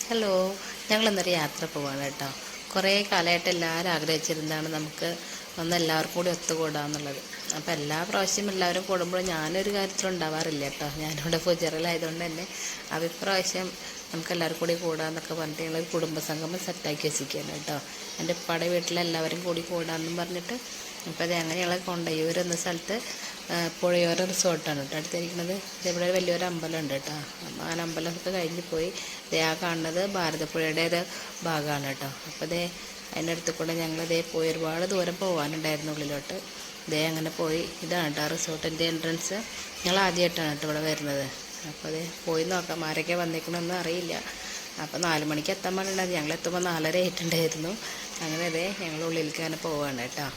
Hello, ഞങ്ങളിന്നൊരു യാത്ര പോവാണ് കേട്ടോ. കുറേ കാലമായിട്ട് എല്ലാവരും ആഗ്രഹിച്ചിരുന്നതാണ് നമുക്ക് എല്ലാവർക്കും കൂടി ഒത്തുകൂടാന്നുള്ളത്. അപ്പോൾ എല്ലാ പ്രാവശ്യം എല്ലാവരും കൂടുമ്പോഴും ഞാനൊരു കാര്യത്തിലുണ്ടാവാറില്ല കേട്ടോ. ഞാനിവിടെ ഫുജറിലായതുകൊണ്ട് തന്നെ അഭിപ്രാവശ്യം നമുക്ക് എല്ലാവർക്കും കൂടി കൂടാന്നൊക്കെ പറഞ്ഞിട്ട് ഞങ്ങൾ കുടുംബസംഗമം സെറ്റാക്കി വെച്ചിരിക്കുകയാണ് കേട്ടോ. എൻ്റെ ഉപ്പാടെ വീട്ടിലെല്ലാവരും കൂടി കൂടാമെന്നും പറഞ്ഞിട്ട്. അപ്പോൾ അത് അങ്ങനെ ഞങ്ങൾ കൊണ്ടയൂർ എന്ന സ്ഥലത്ത് പുഴയോര റിസോർട്ടാണ് കേട്ടോ അടുത്തിരിക്കുന്നത്. ഇവിടെ വലിയൊരു അമ്പലം ഉണ്ട് കേട്ടോ. ആ അമ്പലമൊക്കെ കഴിഞ്ഞ് പോയി ആ കാണുന്നത് ഭാരതപ്പുഴയുടെ ഒരു ഭാഗമാണ് കേട്ടോ. അപ്പോൾ അതിൻ്റെ അടുത്ത് കൂടെ ഞങ്ങൾ പോയി ഒരുപാട് ദൂരം പോകാനുണ്ടായിരുന്നു ഉള്ളിലോട്ട്. അങ്ങനെ പോയി. ഇതാണ് കേട്ടോ റിസോർട്ടിൻ്റെ എൻട്രൻസ്. ഞങ്ങൾ ആദ്യമായിട്ടാണ് കേട്ടോ ഇവിടെ വരുന്നത്. അപ്പോൾ പോയി നോക്കാം ആരൊക്കെ വന്നേക്കണമെന്ന് അറിയില്ല. അപ്പോൾ 4 മണിക്ക് എത്താൻ വേണ്ടിയിട്ടുണ്ടായിരുന്നു. ഞങ്ങൾ എത്തുമ്പോൾ 4:30 ആയിട്ടുണ്ടായിരുന്നു. അങ്ങനെ ഞങ്ങൾ ഉള്ളിലേക്ക് തന്നെ പോവുകയാണ് കേട്ടോ.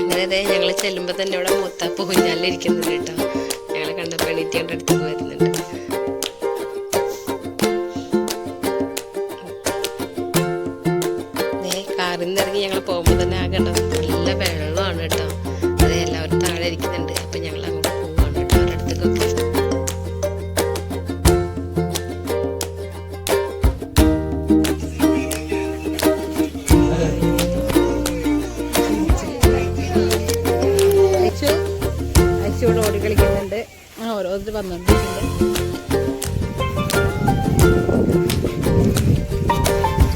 അങ്ങനെ ഞങ്ങൾ ചെല്ലുമ്പോൾ തന്നെ ഇവിടെ മൂത്താപ്പ് കുഞ്ഞാലിരിക്കുന്നുണ്ട് കേട്ടോ. ഞങ്ങളെ കണ്ടപ്പോൾ എണീറ്റിയുടെ അടുത്തേക്ക് വരുന്നുണ്ട്. കാറിൽ നിന്ന് ഇറങ്ങി ഞങ്ങൾ പോകുമ്പോൾ തന്നെ ആകേണ്ടത് നല്ല വെള്ളമാണ് കേട്ടോ. എല്ലാവരും താഴെ ഇരിക്കുന്നുണ്ട്. അപ്പം ഞങ്ങൾ അങ്ങോട്ട് പോവുകയാണ് കേട്ടോ അവരുടെ അടുത്തേക്കൊക്കെ. ഇവിടെ ഓടി കളിക്കുന്നുണ്ട്. ഓരോരുത്തർ വന്നോണ്ടിരിക്കുന്നുണ്ട്.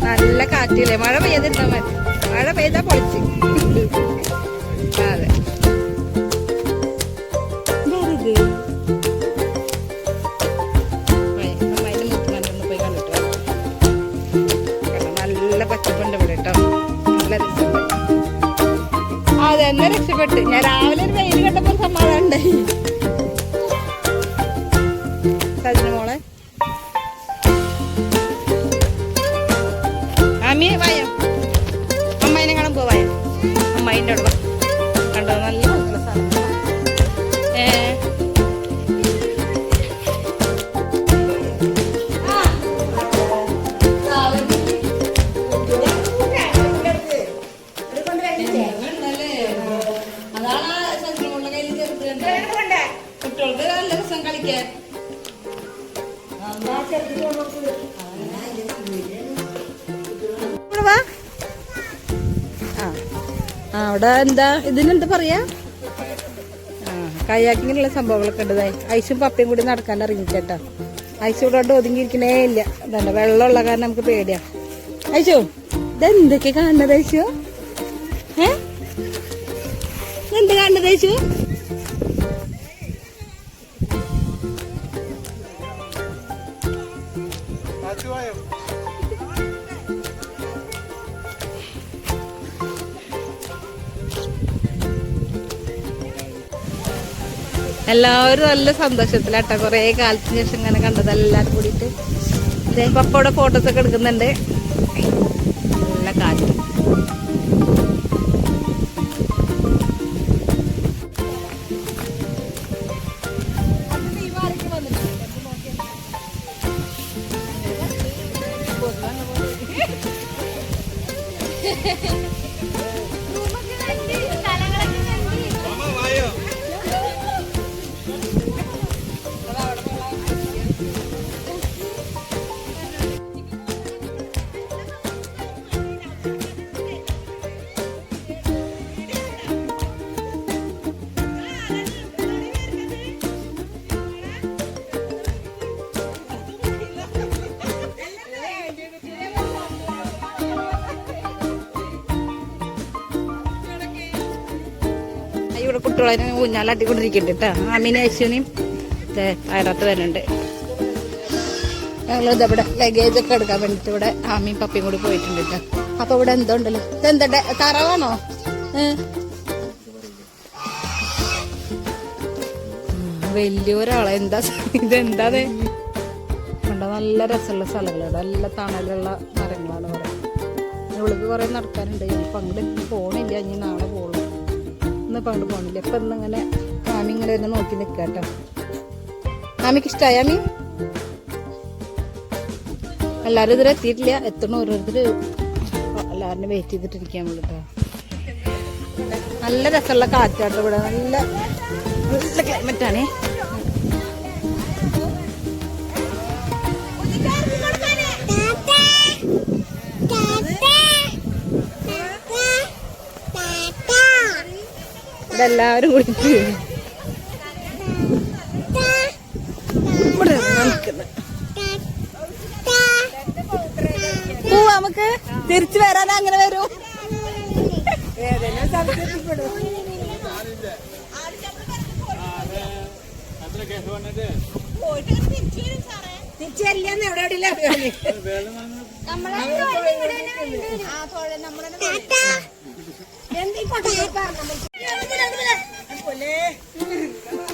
നല്ല കാറ്റില്ലേ. മഴ പെയ്തിട്ടാ മതി. മഴ പെയ്താ പൊളിച്ച്. അതെ അമ്മായിന്റെ മുത്തുമാനൊന്ന് പോയി കണ്ടിട്ട് നല്ല പച്ചപ്പുണ്ട് ഇവിടെ കേട്ടോ. നല്ല രസമുണ്ട്. അതെന്നെ രക്ഷപ്പെട്ട്. ഞാൻ രാവിലെ ഒരു വെയിൽ കണ്ടപ്പോൾ സമാധാനം ഉണ്ടായി. സജിന മോളെ ആമി വായോ, അമ്മായിനെ കാണാൻ പോവായോ? അമ്മായിൻ്റെ അവിടെ കണ്ടോ നല്ല സ്ഥലം. കുട്ടികൾക്ക് നല്ല രസം കളിക്കാൻ. അവിടെ എന്താ ഇതിനെന്താ പറയാ, കയാക്കിങ്ങിനുള്ള സംഭവങ്ങളൊക്കെ ഉണ്ട്. ഐസും പപ്പയും കൂടി നടക്കാൻ ഇറങ്ങിക്കേട്ടോ. ഐസ് ഇവിടെ ഒതുങ്ങിയിരിക്കണേ ഇല്ല. അതല്ല വെള്ളമുള്ള കാരണം നമുക്ക് പേടിയാ. ഐശോ ഇതെന്തൊക്കെ കാണുന്നത്? ഐശോ എന്ത് കാണുന്നത്? ഐശോ എല്ലാവരും നല്ല സന്തോഷത്തിലാട്ടോ. കുറേ കാലത്തിന് ശേഷം ഇങ്ങനെ കണ്ടത് എല്ലാവരും കൂടിയിട്ട്. പപ്പയുടെ ഫോട്ടോസൊക്കെ എടുക്കുന്നുണ്ട്. നല്ല കാറ്റ്. ഇവിടെ കുട്ടികളെ ഊഞ്ഞാലാട്ടിക്കൊണ്ടിരിക്കുന്നുണ്ട് കേട്ടോ. ആമീനെ ഐശ്വനെയും അയറാത്ത് വരുന്നുണ്ട്. ഞങ്ങളിത് ഇവിടെ ലഗേജൊക്കെ എടുക്കാൻ വേണ്ടിയിട്ട് ഇവിടെ ആമയും പപ്പയും കൂടി പോയിട്ടുണ്ട് കേട്ടോ. അപ്പൊ ഇവിടെ എന്തോ ഉണ്ടല്ലോ. ഇതെന്താ തറവാണോ? വലിയൊരാളെ എന്താ ഇതെന്താ കണ്ടോ. നല്ല രസമുള്ള സ്ഥലങ്ങളാണ്. നല്ല തണലുള്ള മരങ്ങളാണ് പറയുന്നത്. ഉള്ളിൽ കുറെ നടക്കാനുണ്ട്. ഇപ്പം അങ്ങോട്ട് പോണില്ല. ഇനി നാളെ പോകുള്ളൂ. ഇന്നിപ്പോൾ അങ്ങോട്ട് പോകണില്ല. ഇപ്പം ഇന്നിങ്ങനെ ആമി ഇങ്ങനെ തന്നെ നോക്കി നിൽക്കുക കേട്ടോ. ആമിക്ക് ഇഷ്ടമായി? ആമി എല്ലാവരും ഇതുവരെ എത്തിയിട്ടില്ല. എത്തണം ഓരോരുത്തർ. എല്ലാവരും വെയിറ്റ് ചെയ്തിട്ടിരിക്കാൻ വേണ്ടിട്ടോ. നല്ല രസമുള്ള കാറ്റാട്ടോ ഇവിടെ, നല്ല നല്ല ക്ലൈമറ്റാണേ. ഇവിടെ എല്ലാവരും കൂടിയിട്ട് ഇവിടെ നിൽക്കുന്നത്. പോവാ നമുക്ക് തിരിച്ചു വരാൻ, അങ്ങനെ വരും.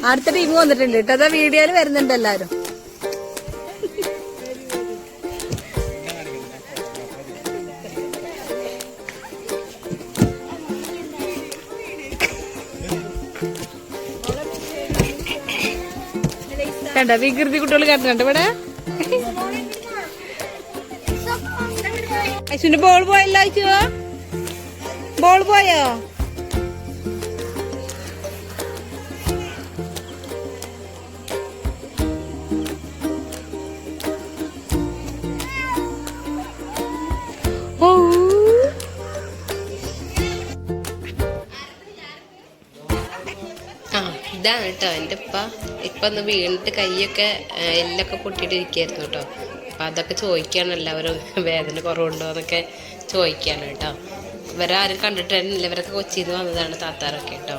അടുത്ത ടീം വന്നിട്ടുണ്ട് കേട്ടോ. അതാ വീഡിയോയിൽ വരുന്നുണ്ട് എല്ലാരും. കണ്ട വികൃതി കുട്ടികൾ കണ്ടുണ്ട് ഇവിടെ. അശ്വിന്റെ ബോൾ പോയല്ലോ. അയച്ചു ബോൾ പോയോ? ഇതാണ് കേട്ടോ എൻ്റെ ഇപ്പം ഒന്ന് വീണിട്ട് കൈയൊക്കെ എല്ലൊക്കെ പൊട്ടിയിട്ടിരിക്കുകയായിരുന്നു കേട്ടോ. അപ്പം അതൊക്കെ ചോദിക്കുകയാണ് എല്ലാവരും, വേദന കുറവുണ്ടോ എന്നൊക്കെ ചോദിക്കുകയാണ് കേട്ടോ. ഇവരാരും കണ്ടിട്ട് തന്നെ ഇല്ല, ഇവരൊക്കെ കൊച്ചിയിൽ നിന്ന് വന്നതാണ് താത്താരൊക്കെ കേട്ടോ.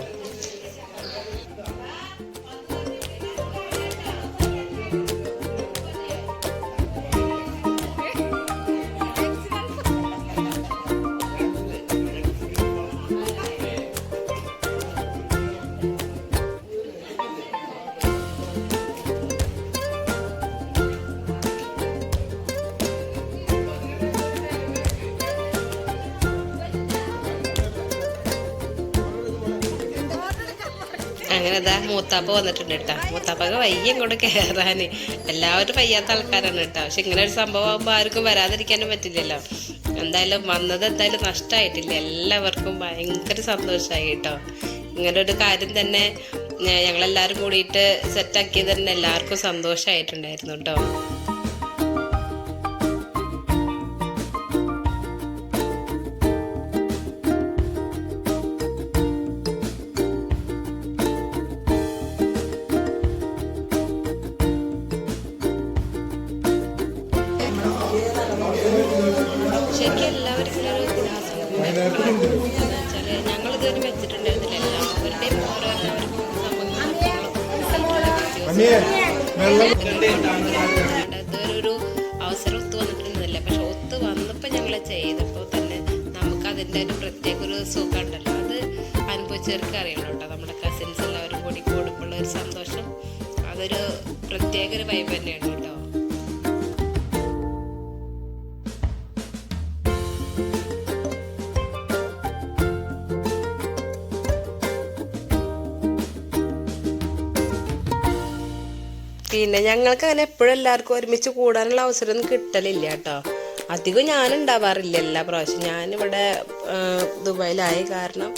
അങ്ങനെ അതാ മൂത്താപ്പ വന്നിട്ടുണ്ട് കേട്ടോ. മൂത്താപ്പൊക്കെ വയ്യ ഇങ്ങോട്ട് കയറാൻ, എല്ലാവരും വയ്യാത്ത ആൾക്കാരാണ് കേട്ടോ. പക്ഷെ ഇങ്ങനെ ഒരു സംഭവം ആകുമ്പോൾ ആർക്കും വരാതിരിക്കാനും പറ്റില്ലല്ലോ. എന്തായാലും വന്നത് എന്തായാലും നഷ്ടമായിട്ടില്ല, എല്ലാവർക്കും ഭയങ്കര സന്തോഷമായി കേട്ടോ. ഇങ്ങനെ ഒരു കാര്യം തന്നെ ഞങ്ങളെല്ലാവരും കൂടിയിട്ട് സെറ്റാക്കിയത് തന്നെ എല്ലാവർക്കും സന്തോഷമായിട്ടുണ്ടായിരുന്നു കേട്ടോ. ശരിക്കും എല്ലാവരും ഒരു കുടുംബസംഗമം ഞങ്ങളിതുവരെ വെച്ചിട്ടുണ്ടായിരുന്നില്ല. എല്ലാവരുടെയും ഇതൊരു അവസരം ഒത്തു വന്നിട്ടുണ്ടെന്നില്ല, പക്ഷെ ഒത്തു വന്നപ്പോൾ ഞങ്ങൾ ചെയ്തപ്പോൾ തന്നെ നമുക്ക് അതിൻ്റെ ഒരു പ്രത്യേക ഒരു സുഖം ഉണ്ടല്ലോ, അത് അനുഭവിച്ചവർക്ക് അറിയണം കേട്ടോ. നമ്മുടെ കസിൻസ് എല്ലാവരും കൂടി കൂടുമ്പോൾ ഒരു സന്തോഷം, അതൊരു പ്രത്യേക ഒരു വൈബ് തന്നെയാണ് കേട്ടോ. പിന്നെ ഞങ്ങൾക്ക് അങ്ങനെ എപ്പോഴും എല്ലാവർക്കും ഒരുമിച്ച് കൂടാനുള്ള അവസരമൊന്നും കിട്ടലില്ല കേട്ടോ. അധികം ഞാനുണ്ടാവാറില്ല എല്ലാ പ്രാവശ്യം. ഞാനിവിടെ ദുബായിലായ കാരണം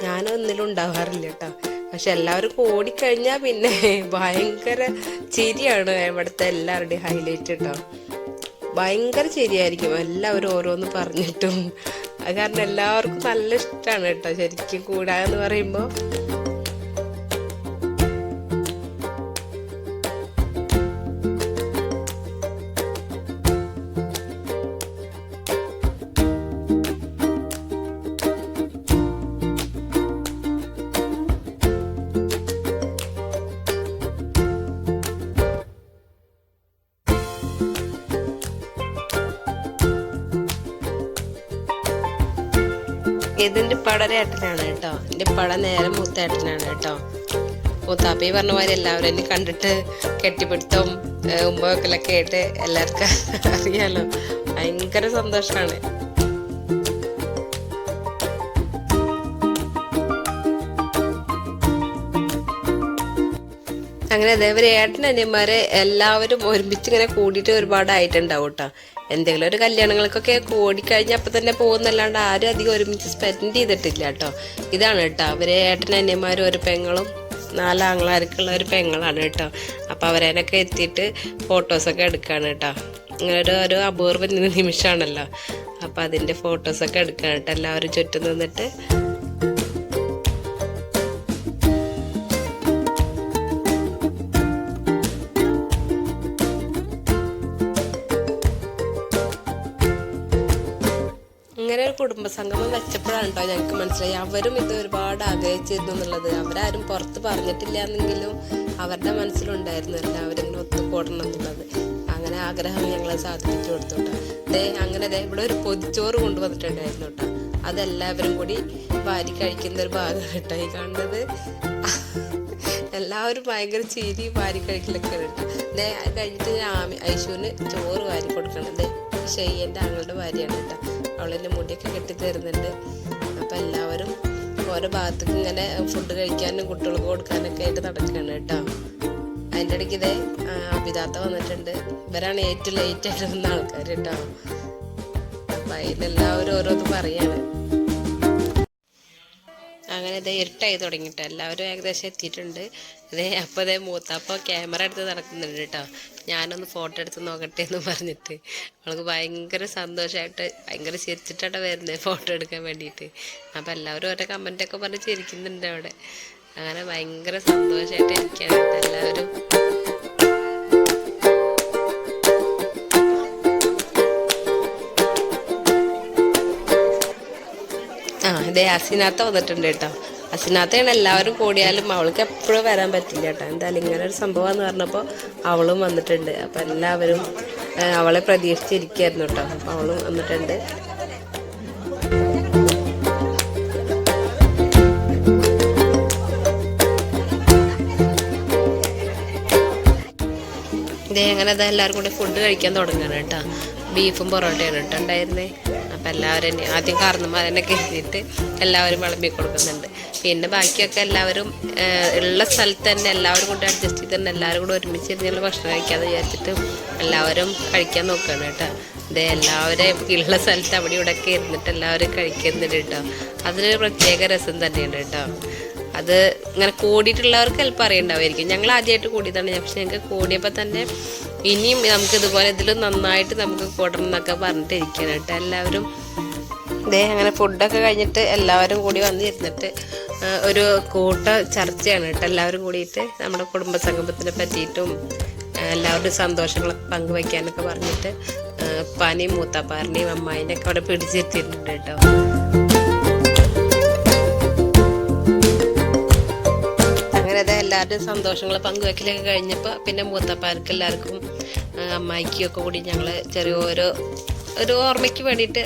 ഞാനൊന്നിലും ഉണ്ടാവാറില്ല കേട്ടോ. പക്ഷെ എല്ലാവരും കൂടിക്കഴിഞ്ഞാൽ പിന്നെ ഭയങ്കര ചിരിയാണ് ഇവിടുത്തെ എല്ലാവരുടെയും ഹൈലൈറ്റ് കേട്ടോ. ഭയങ്കര ചിരിയായിരിക്കും, എല്ലാവരും ഓരോന്ന് പറഞ്ഞിട്ടും. അത് കാരണം എല്ലാവർക്കും നല്ല ഇഷ്ടമാണ് കേട്ടോ ശരിക്കും കൂടാന്ന് പറയുമ്പോൾ. ഇതിൻ്റെ പടര ഏട്ടനാണ് കേട്ടോ. എൻ്റെ പട നേരെ മൂത്തേട്ടനാണ് കേട്ടോ. മൂത്താപ്പി പറഞ്ഞ പോലെ എല്ലാവരും എന്നെ കണ്ടിട്ട് കെട്ടിപ്പിടുത്തം ഉമ്മ വെക്കലൊക്കെ ആയിട്ട് എല്ലാവർക്കും അറിയാലോ. ഭയങ്കര സന്തോഷമാണ്. അങ്ങനെ അതേപോലെ ഏട്ടൻ അനിയന്മാരെ എല്ലാവരും ഒരുമിച്ച് ഇങ്ങനെ കൂടിയിട്ട് ഒരുപാടായിട്ടുണ്ടാവും കേട്ടോ. എന്തെങ്കിലും ഒരു കല്യാണങ്ങൾക്കൊക്കെ കൂടിക്കഴിഞ്ഞാൽ അപ്പം തന്നെ പോകുന്നല്ലാണ്ട് ആരും അധികം ഒരുമിച്ച് സ്പെൻഡ് ചെയ്തിട്ടില്ല കേട്ടോ. ഇതാണ് കേട്ടോ അവരെ ഏട്ടൻ അനിയന്മാരും ഒരു പെങ്ങളും 4 ആങ്ങളാർക്കുള്ള ഒരു പെങ്ങളാണ് കേട്ടോ. അപ്പോൾ അവരേനൊക്കെ എത്തിയിട്ട് ഫോട്ടോസൊക്കെ എടുക്കുകയാണ് കേട്ടോ. ഇങ്ങനെ ഒരു അപൂർവ നിമിഷമാണല്ലോ. അപ്പോൾ അതിൻ്റെ ഫോട്ടോസൊക്കെ എടുക്കുകയാണ് കേട്ടോ എല്ലാവരും ചുറ്റും നിന്നിട്ട്. ഇങ്ങനെ ഒരു കുടുംബസംഗമം വെച്ചപ്പോഴാണ് കേട്ടോ ഞങ്ങൾക്ക് മനസ്സിലായി അവരും ഇത് ഒരുപാട് ആഗ്രഹിച്ചിരുന്നു എന്നുള്ളത്. അവരാരും പുറത്ത് പറഞ്ഞിട്ടില്ല എന്നെങ്കിലും അവരുടെ മനസ്സിലുണ്ടായിരുന്നു എല്ലാവരും ഇങ്ങനെ ഒത്തുകൂടണം എന്നുള്ളത്. അങ്ങനെ ആഗ്രഹം ഞങ്ങളെ സാധിപ്പിച്ചു കൊടുത്തു കേട്ടോ. അങ്ങനെ ഇവിടെ ഒരു പൊതിച്ചോറ് കൊണ്ടുവന്നിട്ടുണ്ടായിരുന്നു കേട്ടോ. അതെല്ലാവരും കൂടി വാരി കഴിക്കുന്ന ഒരു ഭാഗം കേട്ടോ ഈ കാണുന്നത്. എല്ലാവരും ഭയങ്കര ചിരി വാരി കഴിക്കലൊക്കെ കേട്ടോ. അത് കഴിഞ്ഞിട്ട് ഐശുവിന് ചോറ് വാരി കൊടുക്കണം. ഷെയ്യൻ്റെ ആങ്ങളുടെ ഭാര്യയാണ് കേട്ടോ. അവളെൻ്റെ മുടിയൊക്കെ കെട്ടി തരുന്നുണ്ട്. അപ്പം എല്ലാവരും ഓരോ ഭാഗത്തേക്ക് ഇങ്ങനെ ഫുഡ് കഴിക്കാനും കുട്ടികൾക്ക് കൊടുക്കാനൊക്കെ ആയിട്ട് നടക്കുകയാണ് കേട്ടോ. അതിൻ്റെ ഇടയ്ക്ക് അഭിതാത്ത വന്നിട്ടുണ്ട്. ഇവരാണ് ഏറ്റവും ലേറ്റ് ആയിട്ട് വന്ന ആൾക്കാർ കേട്ടോ. അപ്പം അതിലെല്ലാവരും ഓരോന്ന് പറയാണ്. അങ്ങനെ ഇരുട്ടായി തുടങ്ങിയിട്ട് എല്ലാവരും ഏകദേശം എത്തിയിട്ടുണ്ട്. അപ്പോൾ മൂത്താപ്പോൾ ക്യാമറ എടുത്ത് നടക്കുന്നുണ്ട് കേട്ടോ. ഞാനൊന്ന് ഫോട്ടോ എടുത്ത് നോക്കട്ടെ എന്ന് പറഞ്ഞിട്ട് അവൾക്ക് ഭയങ്കര സന്തോഷമായിട്ട് ഭയങ്കര ചിരിച്ചിട്ടാണ് വരുന്നത് ഫോട്ടോ എടുക്കാൻ വേണ്ടിയിട്ട്. അപ്പോൾ എല്ലാവരും ഓരോ കമൻറ്റൊക്കെ പറഞ്ഞ് ചിരിക്കുന്നുണ്ട് അവിടെ. അങ്ങനെ ഭയങ്കര സന്തോഷമായിട്ട് ഇരിക്കുകയാണ് കേട്ടോ എല്ലാവരും. അസിനാത്ത വന്നിട്ടുണ്ട് കേട്ടോ. അസിനാത്തയാണ് എല്ലാവരും കൂടിയാലും അവൾക്ക് എപ്പോഴും വരാൻ പറ്റില്ല കേട്ടോ. എന്തായാലും ഇങ്ങനെ ഒരു സംഭവം എന്ന് പറഞ്ഞപ്പോൾ അവളും വന്നിട്ടുണ്ട്. അപ്പം എല്ലാവരും അവളെ പ്രതീക്ഷിച്ചിരിക്കുകയായിരുന്നു കേട്ടോ. അപ്പം അവളും വന്നിട്ടുണ്ട്. അങ്ങനെ എല്ലാവരും കൂടി ഫുഡ് കഴിക്കാൻ തുടങ്ങുകയാണ് കേട്ടോ. ബീഫും പൊറോട്ടയാണ് കേട്ടോ ഉണ്ടായിരുന്നേ. അപ്പം എല്ലാവരും ആദ്യം കാർന്നമാരനൊക്കെ എഴുതിയിട്ട് എല്ലാവരും വിളമ്പി കൊടുക്കുന്നുണ്ട്. പിന്നെ ബാക്കിയൊക്കെ എല്ലാവരും ഉള്ള സ്ഥലത്ത് തന്നെ എല്ലാവരും കൂടെ അഡ്ജസ്റ്റ് ചെയ്ത് തന്നെ എല്ലാവരും കൂടെ ഒരുമിച്ചിരുന്നുള്ള ഭക്ഷണം കഴിക്കാമെന്ന് വിചാരിച്ചിട്ട് എല്ലാവരും കഴിക്കാൻ നോക്കുകയാണ് കേട്ടോ. എല്ലാവരും ഉള്ള സ്ഥലത്ത് അവിടെ ഇവിടെയൊക്കെ ഇരുന്നിട്ട് എല്ലാവരും കഴിക്കുന്നുണ്ട് കേട്ടോ. അതിനൊരു പ്രത്യേക രസം തന്നെയാണ് കേട്ടോ. അത് ഇങ്ങനെ കൂടിയിട്ടുള്ളവർക്ക് ചിലപ്പോൾ അറിയണ്ടാവുമായിരിക്കും. ഞങ്ങൾ ആദ്യമായിട്ട് കൂടിയതാണ്. പക്ഷെ ഞങ്ങൾക്ക് കൂടിയപ്പോൾ തന്നെ ഇനിയും നമുക്ക് ഇതുപോലെ ഇതിലും നന്നായിട്ട് നമുക്ക് കൂടണം എന്നൊക്കെ പറഞ്ഞിട്ടിരിക്കണം കേട്ടോ എല്ലാവരും. അങ്ങനെ ഫുഡൊക്കെ കഴിഞ്ഞിട്ട് എല്ലാവരും കൂടി വന്നിരുന്നിട്ട് ഒരു കൂട്ട ചർച്ചയാണ് കേട്ടോ. എല്ലാവരും കൂടിയിട്ട് നമ്മുടെ കുടുംബസംഗമത്തിനെ പറ്റിയിട്ടും എല്ലാവരുടെയും സന്തോഷങ്ങളൊക്കെ പങ്കുവയ്ക്കാനൊക്കെ പറഞ്ഞിട്ട് ഉപ്പാനെയും മൂത്താപ്പാറിനെയും അമ്മായിനെയൊക്കെ അവിടെ പിടിച്ചിരുത്തിയിട്ടുണ്ട് കേട്ടോ. എല്ലാവരുടെയും സന്തോഷങ്ങൾ പങ്കുവെക്കലൊക്കെ കഴിഞ്ഞപ്പോൾ പിന്നെ മൂത്തപ്പാർക്ക് എല്ലാവർക്കും അമ്മായിക്കും ഒക്കെ കൂടി ഞങ്ങൾ ഒരു ഓർമ്മയ്ക്ക് വേണ്ടിയിട്ട്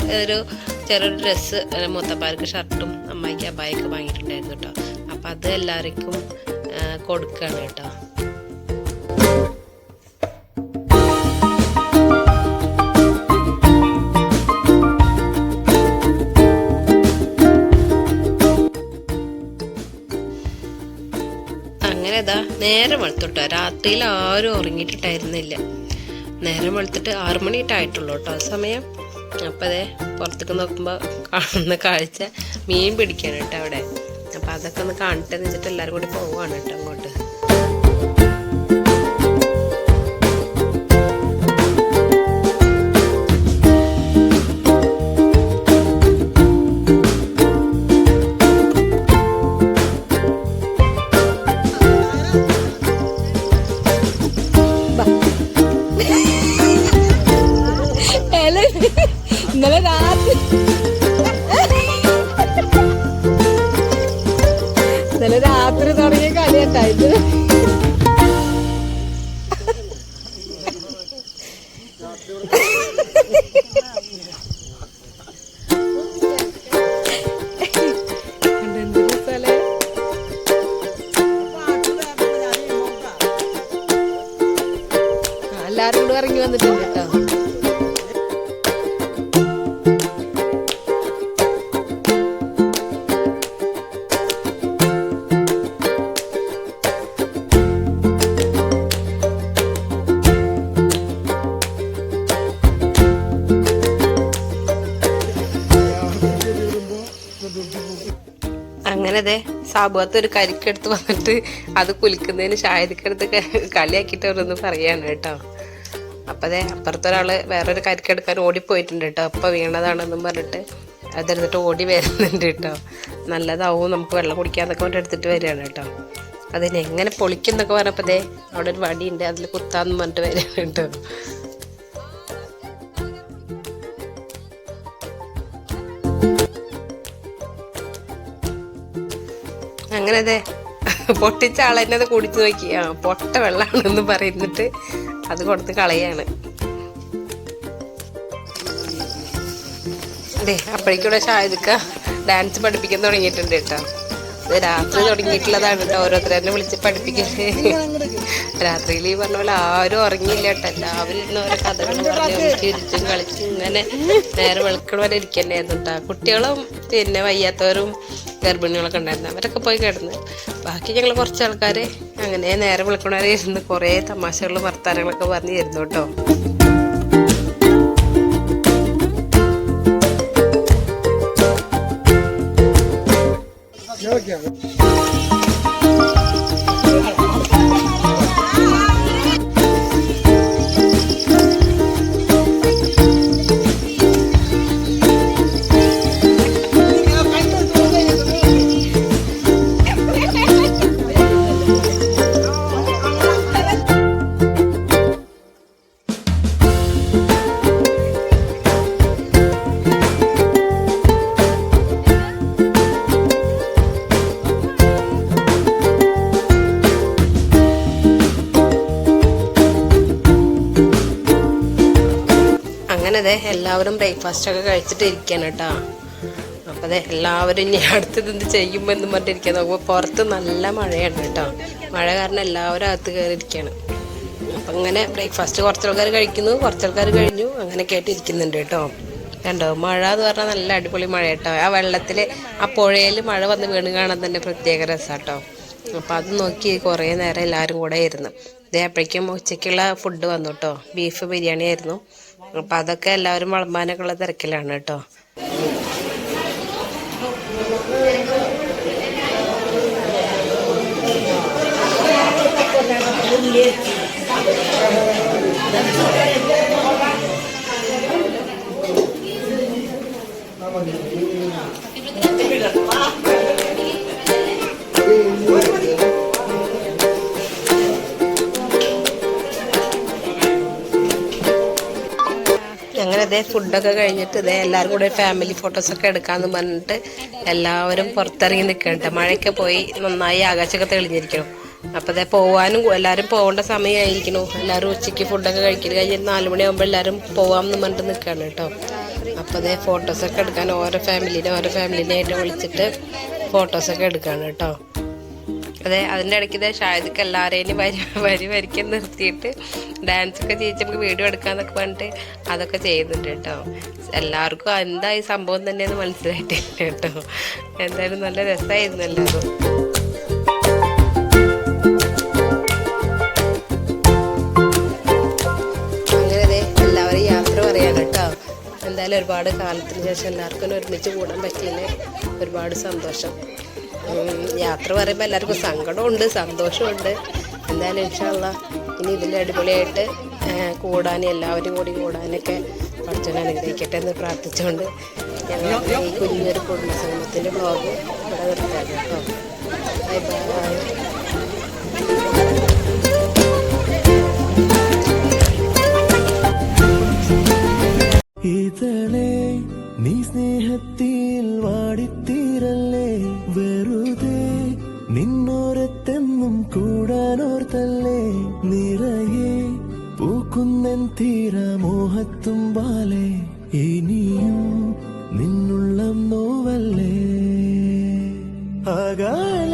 ചെറിയൊരു ഡ്രസ്സ് മൂത്തപ്പാർക്ക് ഷർട്ടും അമ്മായിക്ക് അബ്ബായൊക്കെ വാങ്ങിയിട്ടുണ്ടായിരുന്നു കേട്ടോ. അപ്പം അത് എല്ലാവർക്കും കൊടുക്കുകയാണ് കേട്ടോ. നേരം വെളുത്തിട്ടോ. രാത്രിയിൽ ആരും ഉറങ്ങിയിട്ടിട്ടായിരുന്നില്ല. നേരം വെളുത്തിട്ട് 6 മണിയിട്ടായിട്ടുള്ളൂ കേട്ടോ ആ സമയം. അപ്പം പുറത്തേക്ക് നോക്കുമ്പോൾ കാണുന്ന കാഴ്ച മീൻ പിടിക്കാണ് കേട്ടോ അവിടെ. അപ്പം അതൊക്കെ ഒന്ന് കാണട്ടെ എന്ന് വെച്ചിട്ട് എല്ലാവരും കൂടി പോവാണ് കേട്ടോ അങ്ങോട്ട്. ഇന്നലെ രാത്രി തുടങ്ങിയ കളിയട്ടായിട്ട് എല്ലാരും കൂടെ ഇറങ്ങി വന്നിട്ടുണ്ട് കേട്ടോ. അങ്ങനെ അതെ സാബുവത്ത് ഒരു കരിക്കെടുത്ത് വന്നിട്ട് അത് കുലിക്കുന്നതിന് ഷാഹിദിക്കെടുത്ത് കളിയാക്കിയിട്ട് അവരൊന്ന് പറയാണ് കേട്ടോ. അപ്പം അതെ അപ്പുറത്തൊരാള് വേറൊരു കരിക്കെടുക്കാൻ ഓടിപ്പോയിട്ടുണ്ട് കേട്ടോ. അപ്പം വീണതാണെന്നും പറഞ്ഞിട്ട് അതെടുത്തിട്ട് ഓടി വരുന്നുണ്ട് കേട്ടോ. നല്ലതാവും നമുക്ക് വെള്ളം കുടിക്കാന്നൊക്കെ പറഞ്ഞിട്ട് എടുത്തിട്ട് വരികയാണ് കേട്ടോ. അതിന് എങ്ങനെ പൊളിക്കുന്നൊക്കെ പറഞ്ഞപ്പോൾ അതെ അവിടെ ഒരു വടിയുണ്ട്, അതിൽ കുത്താന്ന് പറഞ്ഞിട്ട് വരികയാണ് കേട്ടോ. അങ്ങനെ അതെ പൊട്ടിച്ച ആളെന്നെ അത് കുടിച്ചു നോക്കി, പൊട്ട വെള്ളമാണെന്ന് പറയുന്നിട്ട് അത് കൊടുത്ത് കളയാണ്. അതെ അപ്പോഴേക്കൂടെ ഷാഹിദിക്ക ഡാൻസ് പഠിപ്പിക്കാൻ തുടങ്ങിയിട്ടുണ്ട് കേട്ടോ. ഇത് രാത്രി തുടങ്ങിയിട്ടുള്ളതാണ് കേട്ടോ, ഓരോരുത്തരെന്നെ വിളിച്ച് പഠിപ്പിക്കുന്നത്. രാത്രിയിൽ ഈ പറഞ്ഞ പോലെ ആരും ഉറങ്ങിയില്ല കേട്ടോ. എല്ലാവരും ഇരുന്ന് ഓരോ കഥകൾ പറഞ്ഞ് ചിരിച്ചും കളിച്ചും ഇങ്ങനെ നേരെ വെളുക്കണ വരെ ഇരിക്കണ്ടായിരുന്നു കേട്ടോ. കുട്ടികളും പിന്നെ വയ്യാത്തവരും ഗർഭിണികളൊക്കെ ഉണ്ടായിരുന്നു, അവരൊക്കെ പോയി കിടന്ന്. ബാക്കി ഞങ്ങൾ കുറച്ച് ആൾക്കാർ അങ്ങനെ നേരെ വെളുക്കണ വരെ ഇരുന്ന് കുറേ തമാശകളും വർത്താനങ്ങളൊക്കെ പറഞ്ഞ് തരുന്നു കേട്ടോ. അങ്ങനെ അതെ എല്ലാവരും ബ്രേക്ക്ഫാസ്റ്റ് ഒക്കെ കഴിച്ചിട്ട് ഇരിക്കുകയാണ് കേട്ടോ. അപ്പം അതെ എല്ലാവരും ഇനി അടുത്തത് എന്ത് ചെയ്യുമ്പോൾ എന്നും പറഞ്ഞിരിക്കാൻ നോക്കുമ്പോൾ പുറത്ത് നല്ല മഴയാണ് കേട്ടോ. മഴ കാരണം എല്ലാവരും അകത്ത് കയറിയിരിക്കുകയാണ്. അപ്പം അങ്ങനെ ബ്രേക്ക്ഫാസ്റ്റ് കുറച്ച് ആൾക്കാർ കഴിക്കുന്നു, കുറച്ച് ആൾക്കാർ കഴിഞ്ഞു, അങ്ങനെ കേട്ടിരിക്കുന്നുണ്ട് കേട്ടോ. കണ്ടോ മഴ എന്ന് പറഞ്ഞാൽ നല്ല അടിപൊളി മഴ കേട്ടോ. ആ വെള്ളത്തിൽ ആ പുഴയിൽ മഴ വന്ന് വീണ് കാണാൻ തന്നെ പ്രത്യേക രസം കേട്ടോ. അപ്പം അത് നോക്കി കുറേ നേരം എല്ലാവരും കൂടെ ഇരുന്നു. ഇതേ അപ്പോഴേക്കും ഉച്ചയ്ക്കുള്ള ഫുഡ് വന്നു കേട്ടോ. ബീഫ് ബിരിയാണി ആയിരുന്നു. അപ്പം അതൊക്കെ എല്ലാവരും വിളമ്പാനൊക്കെ ഉള്ള തിരക്കിലാണ് കേട്ടോ. അങ്ങനെ ഇതേ ഫുഡൊക്കെ കഴിഞ്ഞിട്ട് ഇതേ എല്ലാവരും കൂടെ ഫാമിലി ഫോട്ടോസൊക്കെ എടുക്കാമെന്ന് പറഞ്ഞിട്ട് എല്ലാവരും പുറത്തിറങ്ങി നിൽക്കണ്ട. മഴയൊക്കെ പോയി നന്നായി ആകാശമൊക്കെ തെളിഞ്ഞിരിക്കണം. അപ്പോൾ അതേ പോവാനും എല്ലാവരും പോകേണ്ട സമയമായിരിക്കണു. എല്ലാവരും ഉച്ചയ്ക്ക് ഫുഡൊക്കെ കഴിക്കൽ കഴിഞ്ഞിട്ട് 4 മണിയാകുമ്പോൾ എല്ലാവരും പോവാമെന്ന് പറഞ്ഞിട്ട് നിൽക്കുകയാണ് കേട്ടോ. അപ്പോൾ അതേ ഫോട്ടോസൊക്കെ എടുക്കാൻ ഓരോ ഫാമിലിനായിട്ട് വിളിച്ചിട്ട് ഫോട്ടോസൊക്കെ എടുക്കുകയാണ് കേട്ടോ. അതെ അതിൻ്റെ ഇടയ്ക്ക് ഇതേ ഷാഹിദിക്ക് എല്ലാവരെയും വരിക്കാൻ നിർത്തിയിട്ട് ഡാൻസൊക്കെ ചെയ്യിച്ച് നമുക്ക് വീഡിയോ എടുക്കാമെന്നൊക്കെ പറഞ്ഞിട്ട് അതൊക്കെ ചെയ്യുന്നുണ്ട് കേട്ടോ. എല്ലാവർക്കും എന്താ ഈ സംഭവം തന്നെയെന്ന് മനസ്സിലായിട്ടില്ല കേട്ടോ. എന്തായാലും നല്ല രസമായിരുന്നു എല്ലാവരും. അങ്ങനെ അതെ എല്ലാവരും യാത്ര പറയാണ് കേട്ടോ. എന്തായാലും ഒരുപാട് കാലത്തിന് ശേഷം എല്ലാവർക്കും ഒരുമിച്ച് കൂടാൻ പറ്റിയതിൽ ഒരുപാട് സന്തോഷം. യാത്ര പറയുമ്പോൾ എല്ലാവർക്കും സങ്കടമുണ്ട്, സന്തോഷമുണ്ട്. എന്തായാലും ഇൻഷാ അല്ലാഹ് ഇനി ഇതിൽ അടിപൊളിയായിട്ട് കൂടാനും എല്ലാവരും കൂടി കൂടാനൊക്കെ പഠിച്ചവനെ അനുഗ്രഹിക്കട്ടെ എന്ന് പ്രാർത്ഥിച്ചുകൊണ്ട് ഞങ്ങൾ ഈ കുഞ്ഞൊരു കുടുംബസംഗമത്തിൻ്റെ വ്ളോഗ് ഇവിടെ നിർത്താം കേട്ടോ. Bye bye. ഇതളേ നീ സ്നേഹത്തിൽ വാടിത്തീരല്ലേ, വെറുതെ നിന്നോരത്തെന്നും കൂടാനോർത്തല്ലേ, നിറയെ പൂക്കുന്നൻ തീരമോഹത്തുമ്പാലെ ഇനിയും നിന്നുള്ള നോവല്ലേ. ആകാശ